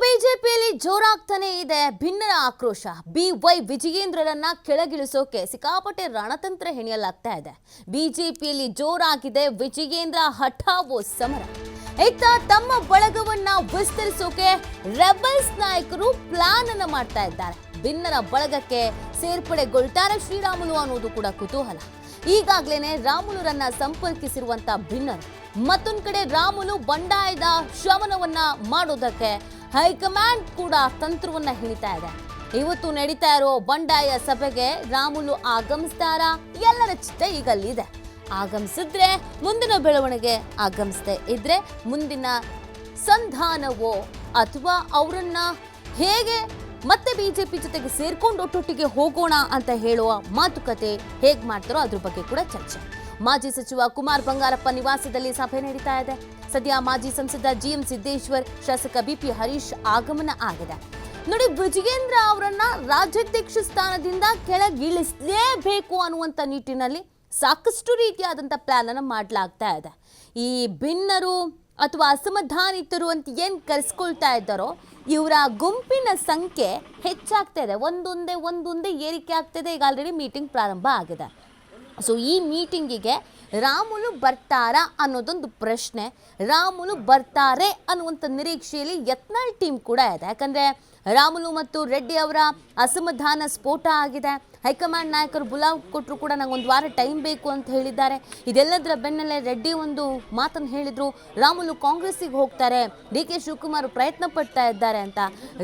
ಬಿಜೆಪಿಯಲ್ಲಿ ಜೋರಾಗ್ತಾನೆ ಇದೆ ಭಿನ್ನರ ಆಕ್ರೋಶ. BY ವಿಜಯೇಂದ್ರರನ್ನ ಕೆಳಗಿಳಿಸೋಕೆ ಸಿಕ್ಕಾಪಟ್ಟೆ ರಣತಂತ್ರ ಹೆಣೆಯಲಾಗ್ತಾ ಇದೆ. ಬಿಜೆಪಿಯಲ್ಲಿ ಜೋರಾಗಿದೆ ವಿಜಯೇಂದ್ರ ಹಠಾವೋ ಸಮರ. ಇತ್ತ ತಮ್ಮ ಬಳಗವನ್ನ ವಿಸ್ತರಿಸೋಕೆ ರೆಬಲ್ಸ್ ನಾಯಕರು ಪ್ಲಾನ್ ಅನ್ನ ಮಾಡ್ತಾ ಇದ್ದಾರೆ. ಭಿನ್ನರ ಬಳಗಕ್ಕೆ ಸೇರ್ಪಡೆಗೊಳ್ತಾರೆ ಶ್ರೀರಾಮುಲು ಅನ್ನೋದು ಕೂಡ ಕುತೂಹಲ. ಈಗಾಗಲೇ ರಾಮುಲುರನ್ನ ಸಂಪರ್ಕಿಸಿರುವಂತ ಭಿನ್ನರು. ಮತ್ತೊಂದು ಕಡೆ ರಾಮುಲು ಬಂಡಾಯದ ಶಮನವನ್ನ ಮಾಡೋದಕ್ಕೆ ಹೈಕಮಾಂಡ್ ಕೂಡ ತಂತ್ರವನ್ನ ಹಿಡಿತಾ ಇದೆ. ಇವತ್ತು ನಡೀತಾ ಇರೋ ಬಂಡಾಯ ಸಭೆಗೆ ರಾಮುಲು ಆಗಮಿಸ್ತಾರಾ? ಎಲ್ಲರ ಚಿತ್ತ ಈಗ ಅಲ್ಲಿದೆ. ಆಗಮಿಸಿದ್ರೆ ಮುಂದಿನ ಬೆಳವಣಿಗೆ, ಆಗಮಿಸದೆ ಇದ್ರೆ ಮುಂದಿನ ಸಂಧಾನವೋ ಅಥವಾ ಅವರನ್ನ ಹೇಗೆ ಮತ್ತೆ ಬಿಜೆಪಿ ಜೊತೆಗೆ ಸೇರ್ಕೊಂಡು ಒಟ್ಟೊಟ್ಟಿಗೆ ಹೋಗೋಣ ಅಂತ ಹೇಳುವ ಮಾತುಕತೆ ಹೇಗ್ ಮಾಡ್ತಾರೋ ಅದ್ರ ಬಗ್ಗೆ ಕೂಡ ಚರ್ಚೆ. ಮಾಜಿ ಸಚಿವ ಕುಮಾರ್ ಬಂಗಾರಪ್ಪ ನಿವಾಸದಲ್ಲಿ ಸಭೆ ನಡೀತಾ ಇದೆ. ಸದ್ಯ ಮಾಜಿ ಸಂಸದ GM ಸಿದ್ದೇಶ್ವರ್, ಶಾಸಕ BP ಹರೀಶ್ ಆಗಮನ ಆಗಿದೆ. ನೋಡಿ, ವಿಜಯೇಂದ್ರ ಅವರನ್ನ ರಾಜ್ಯಾಧ್ಯಕ್ಷ ಸ್ಥಾನದಿಂದ ಕೆಳಗಿಳಿಸಲೇಬೇಕು ಅನ್ನುವಂಥ ನಿಟ್ಟಿನಲ್ಲಿ ಸಾಕಷ್ಟು ರೀತಿಯಾದಂಥ ಪ್ಲಾನ್ ಅನ್ನು ಮಾಡಲಾಗ್ತಾ ಇದೆ. ಈ ಭಿನ್ನರು ಅಥವಾ ಅಸಮಾಧಾನಿತರು ಅಂತ ಏನು ಕರೆಸ್ಕೊಳ್ತಾ ಇದ್ದಾರೋ ಇವರ ಗುಂಪಿನ ಸಂಖ್ಯೆ ಹೆಚ್ಚಾಗ್ತಾ ಇದೆ. ಒಂದೊಂದೇ ಏರಿಕೆ ಆಗ್ತಿದೆ. ಈಗ ಆಲ್ರೆಡಿ ಮೀಟಿಂಗ್ ಪ್ರಾರಂಭ ಆಗಿದೆ. ಸೊ ಈ ಮೀಟಿಂಗಿಗೆ ರಾಮುಲು ಬರ್ತಾರಾ ಅನ್ನೋದೊಂದು ಪ್ರಶ್ನೆ. ರಾಮುಲು ಬರ್ತಾರೆ ಅನ್ನುವಂಥ ನಿರೀಕ್ಷೆಯಲ್ಲಿ ಯತ್ನಾಳ್ ಟೀಮ್ ಕೂಡ ಇದೆ. ಯಾಕಂದರೆ ರಾಮುಲು ಮತ್ತು ರೆಡ್ಡಿ ಅವರ ಅಸಮಾಧಾನ ಸ್ಫೋಟ ಆಗಿದೆ. ಹೈಕಮಾಂಡ್ ನಾಯಕರು ಬುಲಾವ್ ಕೊಟ್ಟರು ಕೂಡ ನಂಗೆ ಒಂದು ವಾರ ಟೈಮ್ ಬೇಕು ಅಂತ ಹೇಳಿದ್ದಾರೆ. ಇದೆಲ್ಲದರ ಬೆನ್ನಲ್ಲೇ ರೆಡ್ಡಿ ಒಂದು ಮಾತನ್ನು ಹೇಳಿದರು, ರಾಮುಲು ಕಾಂಗ್ರೆಸ್ಸಿಗೆ ಹೋಗ್ತಾರೆ, DK ಶಿವಕುಮಾರ್ ಪ್ರಯತ್ನ ಪಡ್ತಾ ಇದ್ದಾರೆ ಅಂತ.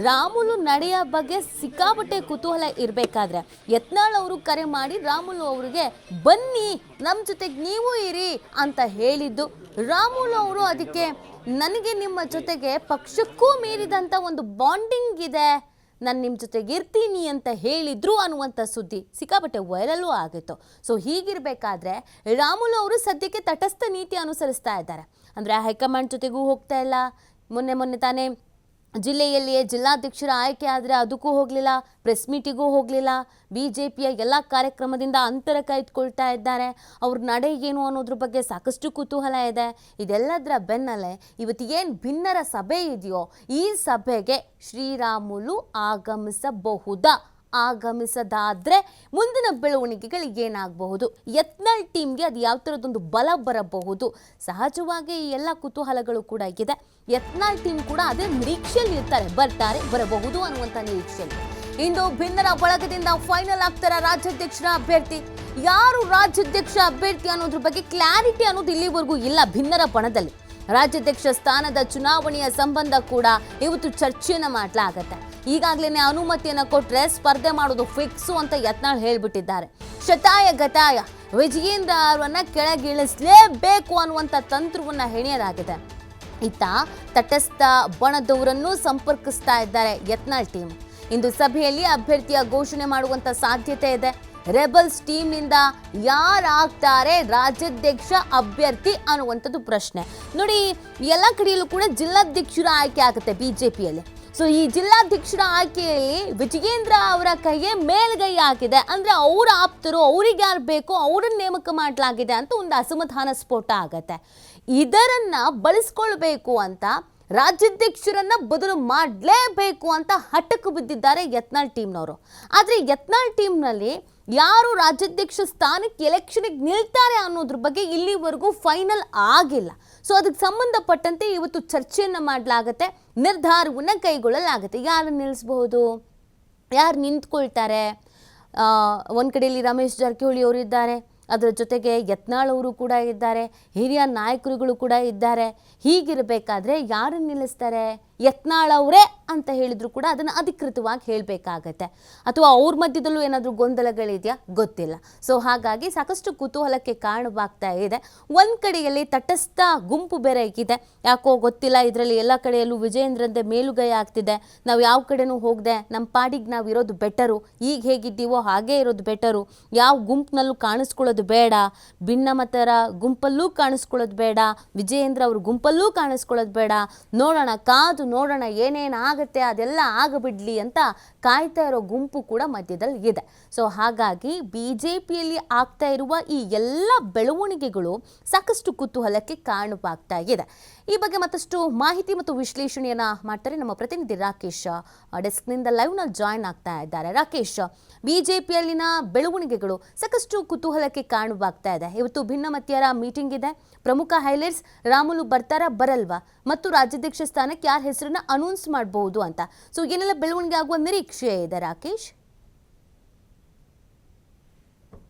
ರಾಮುಲು ನಡೆಯ ಬಗ್ಗೆ ಸಿಕ್ಕಾಪಟ್ಟೆ ಕುತೂಹಲ ಇರಬೇಕಾದ್ರೆ ಯತ್ನಾಳ್ ಅವರು ಕರೆ ಮಾಡಿ ರಾಮುಲು ಅವರಿಗೆ ಬನ್ನಿ ನಮ್ಮ ಜೊತೆಗೆ ನೀವು ಇರಿ ಅಂತ ಹೇಳಿದ್ದು. ರಾಮುಲು ಅವರು ಅದಕ್ಕೆ ನನಗೆ ನಿಮ್ಮ ಜೊತೆಗೆ ಪಕ್ಷಕ್ಕೂ ಮೀರಿದಂಥ ಒಂದು ಬಾಂಡಿಂಗ್ ಇದೆ, ನಾನು ನಿಮ್ಮ ಜೊತೆಗೆ ಇರ್ತೀನಿ ಅಂತ ಹೇಳಿದ್ರು ಅನ್ನುವಂಥ ಸುದ್ದಿ ಸಿಕ್ಕಾಪಟ್ಟೆ ವೈರಲ್ಲೂ ಆಗಿತ್ತು. ಸೊ ಹೀಗಿರಬೇಕಾದ್ರೆ ರಾಮುಲು ಅವರು ಸದ್ಯಕ್ಕೆ ತಟಸ್ಥ ನೀತಿ ಅನುಸರಿಸ್ತಾ ಇದ್ದಾರೆ. ಅಂದರೆ ಹೈಕಮಾಂಡ್ ಜೊತೆಗೂ ಹೋಗ್ತಾ ಇಲ್ಲ. ಮೊನ್ನೆ ತಾನೇ ಜಿಲ್ಲೆಯಲ್ಲಿಯೇ ಜಿಲ್ಲಾಧ್ಯಕ್ಷರ ಆಯ್ಕೆ ಆದರೆ ಅದಕ್ಕೂ ಹೋಗಲಿಲ್ಲ, ಪ್ರೆಸ್ ಮೀಟಿಗೂ ಹೋಗಲಿಲ್ಲ. BJPಯ ಎಲ್ಲ ಕಾರ್ಯಕ್ರಮದಿಂದ ಅಂತರ ಕಾಯ್ದುಕೊಳ್ತಾ ಇದ್ದಾರೆ. ಅವ್ರ ನಡೆ ಏನು ಅನ್ನೋದ್ರ ಬಗ್ಗೆ ಸಾಕಷ್ಟು ಕುತೂಹಲ ಇದೆ. ಇದೆಲ್ಲದರ ಬೆನ್ನಲ್ಲೇ ಇವತ್ತು ಏನು ಭಿನ್ನರ ಸಭೆ ಇದೆಯೋ ಈ ಸಭೆಗೆ ಶ್ರೀರಾಮುಲು ಆಗಮಿಸಬಹುದಾ? ಆಗಮಿಸದಾದ್ರೆ ಮುಂದಿನ ಬೆಳವಣಿಗೆಗಳು ಏನಾಗಬಹುದು? ಯತ್ನಾಳ್ ಟೀಮ್ಗೆ ಅದು ಯಾವ ಥರದೊಂದು ಬಲ ಬರಬಹುದು? ಸಹಜವಾಗಿ ಈ ಎಲ್ಲ ಕುತೂಹಲಗಳು ಕೂಡ ಇದೆ. ಯತ್ನಾಳ್ ಟೀಮ್ ಕೂಡ ಅದೇ ನಿರೀಕ್ಷೆಯಲ್ಲಿ ಇರ್ತಾರೆ, ಬರಬಹುದು ಅನ್ನುವಂಥ ನಿರೀಕ್ಷೆಯಲ್ಲಿ. ಇಂದು ಭಿನ್ನರ ಬಳಗದಿಂದ ಫೈನಲ್ ಆಗ್ತಾರ ರಾಜ್ಯಾಧ್ಯಕ್ಷರ ಅಭ್ಯರ್ಥಿ. ಯಾರು ರಾಜ್ಯಾಧ್ಯಕ್ಷ ಅಭ್ಯರ್ಥಿ ಅನ್ನೋದ್ರ ಬಗ್ಗೆ ಕ್ಲಾರಿಟಿ ಅನ್ನೋದು ಇಲ್ಲಿವರೆಗೂ ಇಲ್ಲ. ಭಿನ್ನರ ಬಣದಲ್ಲಿ ರಾಜ್ಯಾಧ್ಯಕ್ಷ ಸ್ಥಾನದ ಚುನಾವಣೆಯ ಸಂಬಂಧ ಕೂಡ ಇವತ್ತು ಚರ್ಚೆಯನ್ನು ಮಾಡಲಾಗತ್ತೆ. ಈಗಾಗಲೇ ಅನುಮತಿಯನ್ನು ಕೊಟ್ಟರೆ ಸ್ಪರ್ಧೆ ಮಾಡೋದು ಫಿಕ್ಸು ಅಂತ ಯತ್ನಾಳ್ ಹೇಳ್ಬಿಟ್ಟಿದ್ದಾರೆ. ಶತಾಯ ಗತಾಯ ವಿಜಯೇಂದ್ರ ಅವರನ್ನ ಕೆಳಗಿಳಿಸಲೇಬೇಕು ಅನ್ನುವಂಥ ತಂತ್ರವನ್ನ ಹೆಣೆಯಲಾಗಿದೆ. ಇತ್ತ ತಟಸ್ಥ ಬಣದವರನ್ನು ಸಂಪರ್ಕಿಸ್ತಾ ಇದ್ದಾರೆ ಯತ್ನಾಳ್ ಟೀಮ್. ಇಂದು ಸಭೆಯಲ್ಲಿ ಅಭ್ಯರ್ಥಿಯ ಘೋಷಣೆ ಮಾಡುವಂಥ ಸಾಧ್ಯತೆ ಇದೆ. ರೆಬಲ್ಸ್ ಟೀಮ್ನಿಂದ ಯಾರಾಗ್ತಾರೆ ರಾಜ್ಯಾಧ್ಯಕ್ಷ ಅಭ್ಯರ್ಥಿ ಅನ್ನುವಂಥದ್ದು ಪ್ರಶ್ನೆ. ನೋಡಿ, ಎಲ್ಲ ಕಡೆಯಲ್ಲೂ ಕೂಡ ಜಿಲ್ಲಾಧ್ಯಕ್ಷರ ಆಯ್ಕೆ ಆಗುತ್ತೆ ಬಿಜೆಪಿಯಲ್ಲಿ. ಸೊ ಈ ಜಿಲ್ಲಾಧ್ಯಕ್ಷರ ಆಯ್ಕೆಯಲ್ಲಿ ವಿಜಯೇಂದ್ರ ಅವರ ಕೈಗೆ ಮೇಲ್ಗೈ ಆಗಿದೆ. ಅಂದರೆ ಅವರ ಆಪ್ತರು, ಅವ್ರಿಗೆ ಯಾರು ಬೇಕೋ ಅವರನ್ನು ನೇಮಕ ಮಾಡಲಾಗಿದೆ ಅಂತ ಒಂದು ಅಸಮಾಧಾನ ಸ್ಫೋಟ ಆಗತ್ತೆ. ಇದರನ್ನ ಬಳಸ್ಕೊಳ್ಬೇಕು ಅಂತ ರಾಜ್ಯಾಧ್ಯಕ್ಷರನ್ನ ಬದಲು ಮಾಡಲೇಬೇಕು ಅಂತ ಹಠಕ್ಕೆ ಬಿದ್ದಿದ್ದಾರೆ ಯತ್ನಾಳ್ ಟೀಮ್ನವರು. ಆದರೆ ಯತ್ನಾಳ್ ಟೀಮ್ನಲ್ಲಿ ಯಾರು ರಾಜ್ಯಾಧ್ಯಕ್ಷ ಸ್ಥಾನಕ್ಕೆ ಎಲೆಕ್ಷನ್ಗೆ ನಿಲ್ತಾರೆ ಅನ್ನೋದ್ರ ಬಗ್ಗೆ ಇಲ್ಲಿವರೆಗೂ ಫೈನಲ್ ಆಗಿಲ್ಲ. ಸೊ ಅದಕ್ಕೆ ಸಂಬಂಧಪಟ್ಟಂತೆ ಇವತ್ತು ಚರ್ಚೆಯನ್ನು ಮಾಡಲಾಗತ್ತೆ, ನಿರ್ಧಾರವನ್ನು ಕೈಗೊಳ್ಳಲಾಗುತ್ತೆ. ಯಾರು ನಿಲ್ಲಿಸಬಹುದು, ಯಾರು ನಿಂತ್ಕೊಳ್ತಾರೆ? ಒಂದು ಕಡೆಯಲ್ಲಿ ರಮೇಶ್ ಜಾರಕಿಹೊಳಿ ಅವರು ಇದ್ದಾರೆ, ಅದರ ಜೊತೆಗೆ ಯತ್ನಾಳ್ ಅವರು ಕೂಡ ಇದ್ದಾರೆ, ಹಿರಿಯ ನಾಯಕರುಗಳು ಕೂಡ ಇದ್ದಾರೆ. ಹೀಗಿರಬೇಕಾದ್ರೆ ಯಾರು ನಿಲ್ಲಿಸ್ತಾರೆ? ಯತ್ನಾಳ್ ಅವರೇ ಅಂತ ಹೇಳಿದ್ರು ಕೂಡ ಅದನ್ನು ಅಧಿಕೃತವಾಗಿ ಹೇಳಬೇಕಾಗತ್ತೆ. ಅಥವಾ ಅವ್ರ ಮಧ್ಯದಲ್ಲೂ ಏನಾದರೂ ಗೊಂದಲಗಳಿದೆಯಾ ಗೊತ್ತಿಲ್ಲ. ಸೊ ಹಾಗಾಗಿ ಸಾಕಷ್ಟು ಕುತೂಹಲಕ್ಕೆ ಕಾರಣವಾಗ್ತಾ ಇದೆ. ಒಂದು ಕಡೆಯಲ್ಲಿ ತಟಸ್ಥ ಗುಂಪು ಬೇರೆ ಇದೆ, ಯಾಕೋ ಗೊತ್ತಿಲ್ಲ. ಇದರಲ್ಲಿ ಎಲ್ಲ ಕಡೆಯಲ್ಲೂ ವಿಜಯೇಂದ್ರಂದೇ ಮೇಲುಗೈ ಆಗ್ತಿದೆ. ನಾವು ಯಾವ ಕಡೆನೂ ಹೋಗದೆ ನಮ್ಮ ಪಾಡಿಗೆ ನಾವು ಇರೋದು ಬೆಟರು, ಈಗ ಹೇಗಿದ್ದೀವೋ ಹಾಗೇ ಇರೋದು ಬೆಟರು, ಯಾವ ಗುಂಪಿನಲ್ಲೂ ಕಾಣಿಸ್ಕೊಳ್ಳೋದು ಬೇಡ, ಭಿನ್ನಮತರ ಗುಂಪಲ್ಲೂ ಕಾಣಿಸ್ಕೊಳ್ಳೋದು ಬೇಡ, ವಿಜಯೇಂದ್ರ ಅವ್ರ ಗುಂಪಲ್ಲೂ ಕಾಣಿಸ್ಕೊಳ್ಳೋದು ಬೇಡ, ನೋಡೋಣ, ಕಾದು ನೋಡೋಣ ಏನೇನಾಗುತ್ತೆ ಆಗುತ್ತೆ ಅದೆಲ್ಲ ಆಗಬಿಡ್ಲಿ ಅಂತ ಕಾಯ್ತಾ ಇರೋ ಗುಂಪು ಕೂಡ ಮಧ್ಯದಲ್ಲಿ ಇದೆ. ಸೊ ಹಾಗಾಗಿ ಬಿಜೆಪಿಯಲ್ಲಿ ಆಗ್ತಾ ಇರುವ ಈ ಎಲ್ಲ ಬೆಳವಣಿಗೆಗಳು ಸಾಕಷ್ಟು ಕುತೂಹಲಕ್ಕೆ ಕಾರಣವಾಗ್ತಾ ಇದೆ. ಈ ಬಗ್ಗೆ ಮತ್ತಷ್ಟು ಮಾಹಿತಿ ಮತ್ತು ವಿಶ್ಲೇಷಣೆಯನ್ನ ಮಾಡ್ತಾರೆ ನಮ್ಮ ಪ್ರತಿನಿಧಿ ರಾಕೇಶ್, ಡೆಸ್ಕ್ನಿಂದ ಲೈವ್ನಲ್ಲಿ ಜಾಯ್ನ್ ಆಗ್ತಾ ಇದ್ದಾರೆ. ರಾಕೇಶ್, ಬಿಜೆಪಿಯಲ್ಲಿನ ಬೆಳವಣಿಗೆಗಳು ಸಾಕಷ್ಟು ಕುತೂಹಲಕ್ಕೆ ಕಾರಣವಾಗ್ತಾ ಇದೆ. ಇವತ್ತು ಭಿನ್ನಮತೀಯರ ಮೀಟಿಂಗ್ ಇದೆ. ಪ್ರಮುಖ ಹೈಲೈಟ್ಸ್ ರಾಮುಲು ಬರ್ತಾರಾ ಬರಲ್ವಾ ಮತ್ತು ರಾಜ್ಯಾಧ್ಯಕ್ಷ ಸ್ಥಾನಕ್ಕೆ ಯಾರ ಹೆಸರನ್ನ ಅನೌನ್ಸ್ ಮಾಡಬಹುದು ಅಂತ. ಸೊ ಏನೆಲ್ಲ ಬೆಳವಣಿಗೆ ಆಗುವ ನಿರೀಕ್ಷೆ ಇದೆ ರಾಕೇಶ್?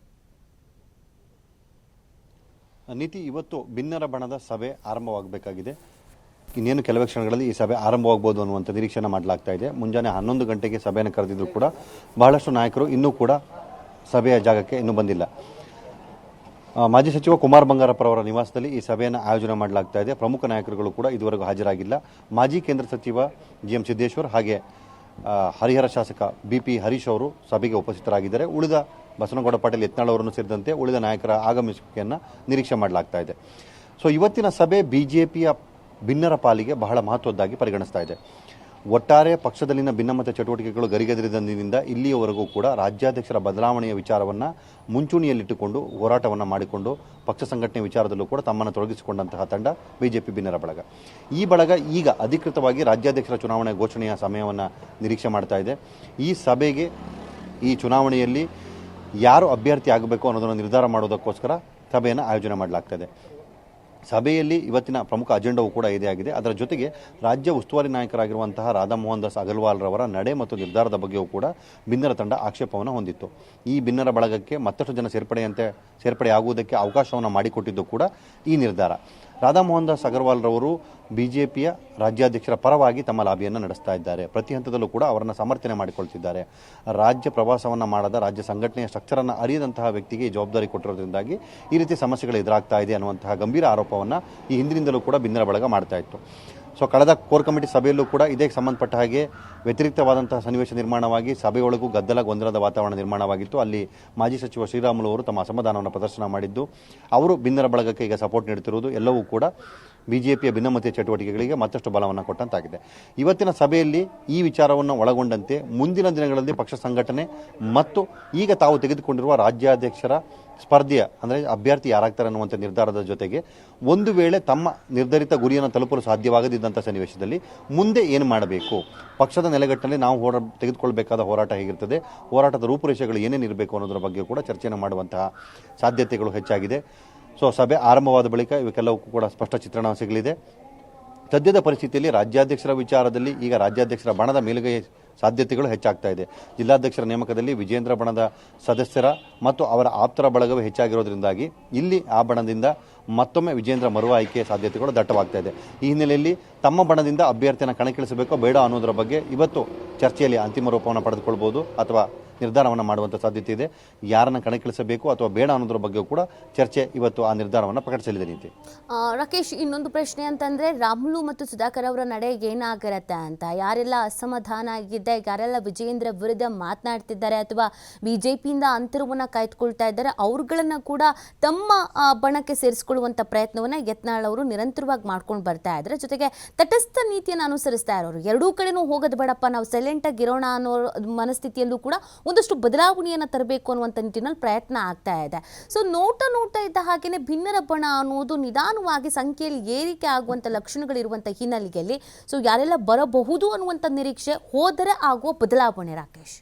ನೀತಿ, ಇವತ್ತು ಭಿನ್ನರ ಬಣದ ಸಭೆ ಆರಂಭವಾಗಬೇಕಾಗಿದೆ. ಇನ್ನೇನು ಕೆಲವೇ ಕ್ಷಣಗಳಲ್ಲಿ ಈ ಸಭೆ ಆರಂಭವಾಗಬಹುದು ಅನ್ನುವಂಥ ನಿರೀಕ್ಷೆಯನ್ನು ಮಾಡಲಾಗ್ತಾ ಇದೆ. ಮುಂಜಾನೆ 11 ಗಂಟೆಗೆ ಸಭೆಯನ್ನು ಕರೆದಿದ್ರು ಕೂಡ ಬಹಳಷ್ಟು ನಾಯಕರು ಇನ್ನೂ ಕೂಡ ಸಭೆಯ ಜಾಗಕ್ಕೆ ಇನ್ನೂ ಬಂದಿಲ್ಲ. ಮಾಜಿ ಸಚಿವ ಕುಮಾರ್ ಬಂಗಾರಪ್ಪರವರ ನಿವಾಸದಲ್ಲಿ ಈ ಸಭೆಯನ್ನು ಆಯೋಜನೆ ಮಾಡಲಾಗ್ತಾ ಇದೆ. ಪ್ರಮುಖ ನಾಯಕರುಗಳು ಕೂಡ ಇದುವರೆಗೂ ಹಾಜರಾಗಿಲ್ಲ. ಮಾಜಿ ಕೇಂದ್ರ ಸಚಿವ GM ಸಿದ್ದೇಶ್ವರ್ ಹಾಗೆ ಹರಿಹರ ಶಾಸಕ BP ಹರೀಶ್ ಅವರು ಸಭೆಗೆ ಉಪಸ್ಥಿತರಾಗಿದ್ದಾರೆ. ಉಳಿದ ಬಸನಗೌಡ ಪಾಟೀಲ್ ಯತ್ನಾಳ್ ಅವರನ್ನು ಸೇರಿದಂತೆ ಉಳಿದ ನಾಯಕರ ಆಗಮಿಸುವಿಕೆಯನ್ನು ನಿರೀಕ್ಷೆ ಮಾಡಲಾಗ್ತಾ ಇದೆ. ಸೊ ಇವತ್ತಿನ ಸಭೆ ಬಿಜೆಪಿಯ ಭಿನ್ನರ ಪಾಲಿಗೆ ಬಹಳ ಮಹತ್ವದ್ದಾಗಿ ಪರಿಗಣಿಸ್ತಾ ಇದೆ. ಒಟ್ಟಾರೆ ಪಕ್ಷದಲ್ಲಿನ ಭಿನ್ನಮತ ಚಟುವಟಿಕೆಗಳು ಗರಿಗೆದರಿದಂದಿನಿಂದ ಇಲ್ಲಿಯವರೆಗೂ ಕೂಡ ರಾಜ್ಯಾಧ್ಯಕ್ಷರ ಬದಲಾವಣೆಯ ವಿಚಾರವನ್ನು ಮುಂಚೂಣಿಯಲ್ಲಿಟ್ಟುಕೊಂಡು ಹೋರಾಟವನ್ನು ಮಾಡಿಕೊಂಡು ಪಕ್ಷ ಸಂಘಟನೆ ವಿಚಾರದಲ್ಲೂ ಕೂಡ ತಮ್ಮನ್ನು ತೊಡಗಿಸಿಕೊಂಡಂತಹ ತಂಡ ಬಿಜೆಪಿ ಭಿನ್ನರ ಬಳಗ. ಈ ಬಳಗ ಈಗ ಅಧಿಕೃತವಾಗಿ ರಾಜ್ಯಾಧ್ಯಕ್ಷರ ಚುನಾವಣೆ ಘೋಷಣೆಯ ಸಮಯವನ್ನು ನಿರೀಕ್ಷೆ ಮಾಡ್ತಾ ಇದೆ. ಈ ಸಭೆಗೆ ಈ ಚುನಾವಣೆಯಲ್ಲಿ ಯಾರು ಅಭ್ಯರ್ಥಿ ಆಗಬೇಕು ಅನ್ನೋದನ್ನು ನಿರ್ಧಾರ ಮಾಡೋದಕ್ಕೋಸ್ಕರ ಸಭೆಯನ್ನು ಆಯೋಜನೆ ಮಾಡಲಾಗ್ತದೆ. ಸಭೆಯಲ್ಲಿ ಇವತ್ತಿನ ಪ್ರಮುಖ ಅಜೆಂಡವೂ ಕೂಡ ಇದೇ ಆಗಿದೆ. ಅದರ ಜೊತೆಗೆ ರಾಜ್ಯ ಉಸ್ತುವಾರಿ ನಾಯಕರಾಗಿರುವಂತಹ ರಾಧಾ ಮೋಹನ್ ದಾಸ್ ಅಗರ್ವಾಲ್ರವರ ನಡೆ ಮತ್ತು ನಿರ್ಧಾರದ ಬಗ್ಗೆಯೂ ಕೂಡ ಭಿನ್ನರ ತಂಡ ಆಕ್ಷೇಪವನ್ನು ಹೊಂದಿತ್ತು. ಈ ಭಿನ್ನರ ಬಳಗಕ್ಕೆ ಮತ್ತಷ್ಟು ಜನ ಸೇರ್ಪಡೆಯಾಗುವುದಕ್ಕೆ ಅವಕಾಶವನ್ನು ಮಾಡಿಕೊಟ್ಟಿದ್ದು ಕೂಡ ಈ ನಿರ್ಧಾರ. ರಾಧಾ ಮೋಹನ್ ದಾಸ್ ಅಗರ್ವಾಲ್ರವರು ಬಿಜೆಪಿಯ ರಾಜ್ಯಾಧ್ಯಕ್ಷರ ಪರವಾಗಿ ತಮ್ಮ ಲಾಬಿಯನ್ನು ನಡೆಸ್ತಾ ಇದ್ದಾರೆ. ಪ್ರತಿ ಹಂತದಲ್ಲೂ ಕೂಡ ಅವರನ್ನು ಸಮರ್ಥನೆ ಮಾಡಿಕೊಳ್ತಿದ್ದಾರೆ. ರಾಜ್ಯ ಪ್ರವಾಸವನ್ನು ಮಾಡದ, ರಾಜ್ಯ ಸಂಘಟನೆಯ ಸ್ಟ್ರಕ್ಚರನ್ನು ಅರಿಯದಂತಹ ವ್ಯಕ್ತಿಗೆ ಈ ಜವಾಬ್ದಾರಿ ಕೊಟ್ಟಿರೋದ್ರಿಂದಾಗಿ ಈ ರೀತಿ ಸಮಸ್ಯೆಗಳು ಎದುರಾಗ್ತಾ ಇದೆ ಅನ್ನುವಂತಹ ಗಂಭೀರ ಆರೋಪವನ್ನು ಈ ಹಿಂದಿನಿಂದಲೂ ಕೂಡ ಭಿನ್ನರ ಬಳಗ ಮಾಡ್ತಾ ಇತ್ತು. ಸೊ ಕಳೆದ ಕೋರ್ ಕಮಿಟಿ ಸಭೆಯಲ್ಲೂ ಕೂಡ ಇದಕ್ಕೆ ಸಂಬಂಧಪಟ್ಟ ಹಾಗೆ ವ್ಯತಿರಿಕ್ತವಾದಂತಹ ಸನ್ನಿವೇಶ ನಿರ್ಮಾಣವಾಗಿ ಸಭೆಯೊಳಗೂ ಗದ್ದಲ ಗೊಂದಲದ ವಾತಾವರಣ ನಿರ್ಮಾಣವಾಗಿತ್ತು. ಅಲ್ಲಿ ಮಾಜಿ ಸಚಿವ ಶ್ರೀರಾಮುಲು ಅವರು ತಮ್ಮ ಅಸಮಾಧಾನವನ್ನು ಪ್ರದರ್ಶನ ಮಾಡಿದ್ದು, ಅವರು ಭಿನ್ನರ ಬಳಗಕ್ಕೆ ಈಗ ಸಪೋರ್ಟ್ ನೀಡುತ್ತಿರುವುದು ಎಲ್ಲವೂ ಕೂಡ ಬಿಜೆಪಿಯ ಭಿನ್ನಮತೀಯ ಚಟುವಟಿಕೆಗಳಿಗೆ ಮತ್ತಷ್ಟು ಬಲವನ್ನು ಕೊಟ್ಟಂತಾಗಿದೆ. ಇವತ್ತಿನ ಸಭೆಯಲ್ಲಿ ಈ ವಿಚಾರವನ್ನು ಒಳಗೊಂಡಂತೆ ಮುಂದಿನ ದಿನಗಳಲ್ಲಿ ಪಕ್ಷ ಸಂಘಟನೆ ಮತ್ತು ಈಗ ತಾವು ತೆಗೆದುಕೊಂಡಿರುವ ರಾಜ್ಯಾಧ್ಯಕ್ಷರ ಸ್ಪರ್ಧೆಯ ಅಂದರೆ ಅಭ್ಯರ್ಥಿ ಯಾರಾಗ್ತಾರೆ ಅನ್ನುವಂಥ ನಿರ್ಧಾರದ ಜೊತೆಗೆ ಒಂದು ವೇಳೆ ತಮ್ಮ ನಿರ್ಧರಿತ ಗುರಿಯನ್ನು ತಲುಪಲು ಸಾಧ್ಯವಾಗದಿದ್ದಂಥ ಸನ್ನಿವೇಶದಲ್ಲಿ ಮುಂದೆ ಏನು ಮಾಡಬೇಕು, ಪಕ್ಷದ ನೆಲೆಗಟ್ಟಿನಲ್ಲಿ ನಾವು ತೆಗೆದುಕೊಳ್ಳಬೇಕಾದ ಹೋರಾಟ ಹೇಗಿರ್ತದೆ, ಹೋರಾಟದ ರೂಪುರೇಷೆಗಳು ಏನೇನಿರಬೇಕು ಅನ್ನೋದರ ಬಗ್ಗೆ ಕೂಡ ಚರ್ಚೆಯನ್ನು ಮಾಡುವಂತಹ ಸಾಧ್ಯತೆಗಳು ಹೆಚ್ಚಾಗಿದೆ. ಸೊ ಸಭೆ ಆರಂಭವಾದ ಬಳಿಕ ಇವಕ್ಕೆಲ್ಲವೂ ಕೂಡ ಸ್ಪಷ್ಟ ಚಿತ್ರಣ ಸಿಗಲಿದೆ. ಸದ್ಯದ ಪರಿಸ್ಥಿತಿಯಲ್ಲಿ ರಾಜ್ಯಾಧ್ಯಕ್ಷರ ವಿಚಾರದಲ್ಲಿ ಈಗ ರಾಜ್ಯಾಧ್ಯಕ್ಷರ ಬಣದ ಮೇಲುಗೈ ಸಾಧ್ಯತೆಗಳು ಹೆಚ್ಚಾಗ್ತಾ ಇದೆ. ಜಿಲ್ಲಾಧ್ಯಕ್ಷರ ನೇಮಕದಲ್ಲಿ ವಿಜೇಂದ್ರ ಬಣದ ಸದಸ್ಯರ ಮತ್ತು ಅವರ ಆಪ್ತರ ಬಳಗವೇ ಹೆಚ್ಚಾಗಿರೋದ್ರಿಂದಾಗಿ ಇಲ್ಲಿ ಆ ಬಣದಿಂದ ಮತ್ತೊಮ್ಮೆ ವಿಜೇಂದ್ರ ಮರು ಆಯ್ಕೆಯ ಸಾಧ್ಯತೆಗಳು ದಟ್ಟವಾಗ್ತಾ ಇದೆ. ಈ ಹಿನ್ನೆಲೆಯಲ್ಲಿ ತಮ್ಮ ಬಣದಿಂದ ಅಭ್ಯರ್ಥಿಯನ್ನು ಕಣಕ್ಕಿಳಿಸಬೇಕೋ ಬೇಡ ಅನ್ನೋದರ ಬಗ್ಗೆ ಇವತ್ತು ಚರ್ಚೆಯಲ್ಲಿ ಅಂತಿಮ ರೂಪವನ್ನು ಪಡೆದುಕೊಳ್ಬೋದು ಅಥವಾ ನಿರ್ಧಾರವನ್ನು ಮಾಡುವಂಥ ಸಾಧ್ಯತೆ ಇದೆ. ಯಾರನ್ನು ಕಣಕ್ಕಿಳಿಸಬೇಕು ಅಥವಾ ಬೇಡ ಅನ್ನೋದ್ರ ಬಗ್ಗೆ ಕೂಡ ಚರ್ಚೆ ಇವತ್ತು ಆ ನಿರ್ಧಾರವನ್ನು ಪ್ರಕಟಿಸಲಿದೆ. ನೀತಿ ರಾಕೇಶ್, ಇನ್ನೊಂದು ಪ್ರಶ್ನೆ ಅಂತಂದ್ರೆ ರಾಮುಲು ಮತ್ತು ಸುಧಾಕರ್ ಅವರ ನಡೆ ಏನಾಗಿರತ್ತೆ ಅಂತ, ಯಾರೆಲ್ಲ ಅಸಮಾಧಾನ ಆಗಿದೆ, ಯಾರೆಲ್ಲ ವಿಜೇಂದ್ರ ವಿರುದ್ಧ ಮಾತನಾಡ್ತಿದ್ದಾರೆ ಅಥವಾ ಬಿಜೆಪಿಯಿಂದ ಅಂತರವನ್ನ ಕಾಯ್ದುಕೊಳ್ತಾ ಇದ್ದಾರೆ, ಅವ್ರುಗಳನ್ನ ಕೂಡ ತಮ್ಮ ಬಣಕ್ಕೆ ಸೇರಿಸಿಕೊಳ್ಳುವಂತ ಪ್ರಯತ್ನವನ್ನ ಯತ್ನಾಳ್ ಅವರು ನಿರಂತರವಾಗಿ ಮಾಡ್ಕೊಂಡು ಬರ್ತಾ ಇದ್ದಾರೆ. ಜೊತೆಗೆ ತಟಸ್ಥ ನೀತಿಯನ್ನು ಅನುಸರಿಸ್ತಾ ಇರೋರು, ಎರಡೂ ಕಡೆನೂ ಹೋಗೋದು ಬೇಡಪ್ಪ, ನಾವು ಸೈಲೆಂಟ್ ಆಗಿ ಇರೋಣ ಅನ್ನೋ ಮನಸ್ಥಿತಿಯಲ್ಲೂ ಕೂಡ ಒಂದಷ್ಟು ಬದಲಾವಣೆಯನ್ನು ತರಬೇಕು ಅನ್ನುವಂಥ ನಿಟ್ಟಿನಲ್ಲಿ ಪ್ರಯತ್ನ ಆಗ್ತಾ ಇದೆ. ಸೊ ನೋಟ ಇದ್ದ ಹಾಗೆಯೇ ಭಿನ್ನರ ಬಣ ಅನ್ನೋದು ನಿಧಾನವಾಗಿ ಸಂಖ್ಯೆಯಲ್ಲಿ ಏರಿಕೆ ಆಗುವಂಥ ಲಕ್ಷಣಗಳಿರುವಂಥ ಹಿನ್ನೆಲೆಯಲ್ಲಿ ಸೊ ಯಾರೆಲ್ಲ ಬರಬಹುದು ಅನ್ನುವಂಥ ನಿರೀಕ್ಷೆ, ಹೋದರೆ ಆಗುವ ಬದಲಾವಣೆ ರಾಕೇಶ್?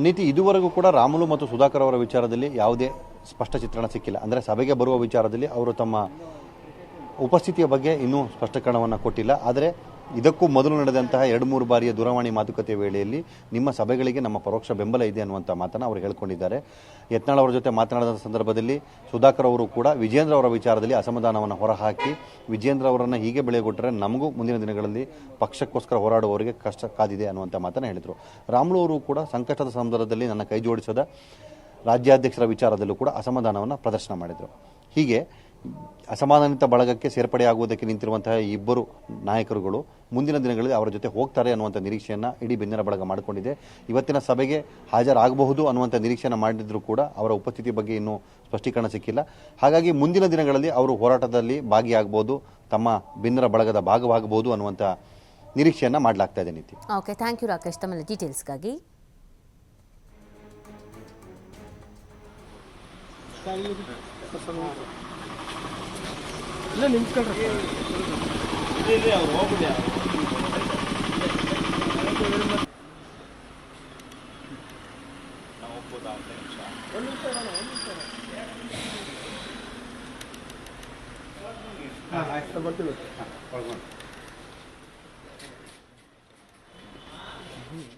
ನೀತಿ, ಇದುವರೆಗೂ ಕೂಡ ರಾಮುಲು ಮತ್ತು ಸುಧಾಕರ್ ಅವರ ವಿಚಾರದಲ್ಲಿ ಯಾವುದೇ ಸ್ಪಷ್ಟ ಚಿತ್ರಣ ಸಿಕ್ಕಿಲ್ಲ. ಅಂದರೆ ಸಭೆಗೆ ಬರುವ ವಿಚಾರದಲ್ಲಿ ಅವರು ತಮ್ಮ ಉಪಸ್ಥಿತಿಯ ಬಗ್ಗೆ ಇನ್ನೂ ಸ್ಪಷ್ಟೀಕರಣವನ್ನು ಕೊಟ್ಟಿಲ್ಲ. ಆದರೆ ಇದಕ್ಕೂ ಮೊದಲು ನಡೆದಂತಹ 2-3 ಬಾರಿಯ ದೂರವಾಣಿ ಮಾತುಕತೆ ವೇಳೆಯಲ್ಲಿ ನಿಮ್ಮ ಸಭೆಗಳಿಗೆ ನಮ್ಮ ಪರೋಕ್ಷ ಬೆಂಬಲ ಇದೆ ಅನ್ನುವಂಥ ಮಾತನ್ನು ಅವರು ಹೇಳ್ಕೊಂಡಿದ್ದಾರೆ. ಯತ್ನಾಳ್ ಅವರ ಜೊತೆ ಮಾತನಾಡಿದ ಸಂದರ್ಭದಲ್ಲಿ ಸುಧಾಕರ್ ಅವರು ಕೂಡ ವಿಜೇಂದ್ರ ಅವರ ವಿಚಾರದಲ್ಲಿ ಅಸಮಾಧಾನವನ್ನು ಹೊರಹಾಕಿ, ವಿಜೇಂದ್ರ ಅವರನ್ನು ಹೀಗೆ ಬೆಳೆಗೊಟ್ಟರೆ ನಮಗೂ ಮುಂದಿನ ದಿನಗಳಲ್ಲಿ ಪಕ್ಷಕ್ಕೋಸ್ಕರ ಹೋರಾಡುವವರಿಗೆ ಕಷ್ಟ ಕಾದಿದೆ ಅನ್ನುವಂಥ ಮಾತನ್ನು ಹೇಳಿದರು. ರಾಮುಲು ಅವರು ಕೂಡ ಸಂಕಷ್ಟದ ಸಂದರ್ಭದಲ್ಲಿ ನನ್ನ ಕೈ ಜೋಡಿಸದ ರಾಜ್ಯಾಧ್ಯಕ್ಷರ ವಿಚಾರದಲ್ಲೂ ಕೂಡ ಅಸಮಾಧಾನವನ್ನು ಪ್ರದರ್ಶನ ಮಾಡಿದರು. ಹೀಗೆ ಅಸಮಾಧಾನಿತ ಬಳಗಕ್ಕೆ ಸೇರ್ಪಡೆಯಾಗುವುದಕ್ಕೆ ನಿಂತಿರುವಂತಹ ಈ ಇಬ್ಬರು ನಾಯಕರುಗಳು ಮುಂದಿನ ದಿನಗಳಲ್ಲಿ ಅವರ ಜೊತೆ ಹೋಗ್ತಾರೆ ಅನ್ನುವಂಥ ನಿರೀಕ್ಷೆಯನ್ನು ಇಡೀ ಬೆನ್ನಿನ ಬಳಗ ಮಾಡಿಕೊಂಡಿದೆ. ಇವತ್ತಿನ ಸಭೆಗೆ ಹಾಜರಾಗಬಹುದು ಅನ್ನುವಂಥ ನಿರೀಕ್ಷೆಯನ್ನು ಮಾಡಿದ್ರು ಕೂಡ ಅವರ ಉಪಸ್ಥಿತಿ ಬಗ್ಗೆ ಇನ್ನೂ ಸ್ಪಷ್ಟೀಕರಣ ಸಿಕ್ಕಿಲ್ಲ. ಹಾಗಾಗಿ ಮುಂದಿನ ದಿನಗಳಲ್ಲಿ ಅವರು ಹೋರಾಟದಲ್ಲಿ ಭಾಗಿಯಾಗಬಹುದು, ತಮ್ಮ ಬೆನ್ನಿನ ಬಳಗದ ಭಾಗವಾಗಬಹುದು ಅನ್ನುವಂಥ ನಿರೀಕ್ಷೆಯನ್ನು ಮಾಡಲಾಗ್ತಾ ಇದೆ. ನೀತಿ. ಓಕೆ, ಥ್ಯಾಂಕ್ ಯು ರಾಕೇಶ್ ತಮ್ಮ ಡೀಟೇಲ್ಸ್ಗಾಗಿ. ಇಲ್ಲ ನಿಂತ್ಕೊಳ್ರಿ ಅವ್ರು ಹೋಗ್ಬಿಡಿ. ಬರ್ತೀವಿ.